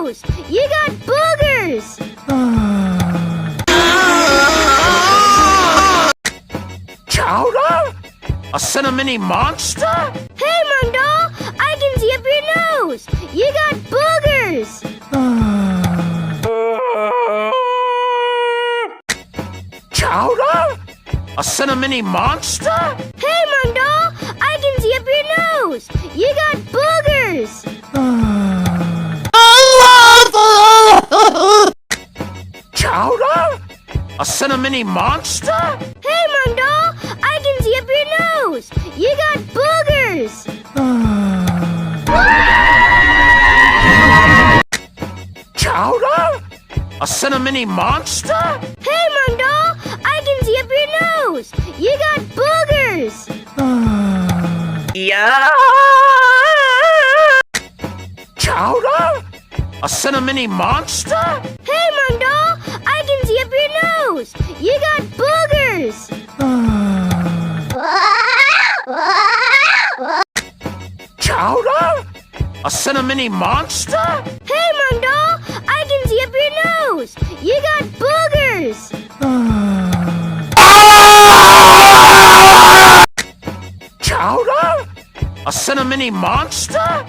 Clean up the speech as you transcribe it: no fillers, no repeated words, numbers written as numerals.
nose! You got boogers! Chowder? A cinnamony monster? Hey, Mundal! I can see up your nose! You got boogers! Chowder? A cinnamony monster? Hey, Mundal! I can see up your nose! You got boogers! Chowder? A cinnamony monster? Hey, Mundal! I can see up your nose! You got boogers! Chowder? A cinnamony monster? Hey, Mundal! I can see up your nose! You got boogers! Yeah! Chowder? A cinnamony monster? Hey, Mundal! I can see up your nose! You got boogers! Chowder? A cinnamony monster? Hey, Mundal! I can see up your nose! You got boogers! Chowder? A cinnamony monster?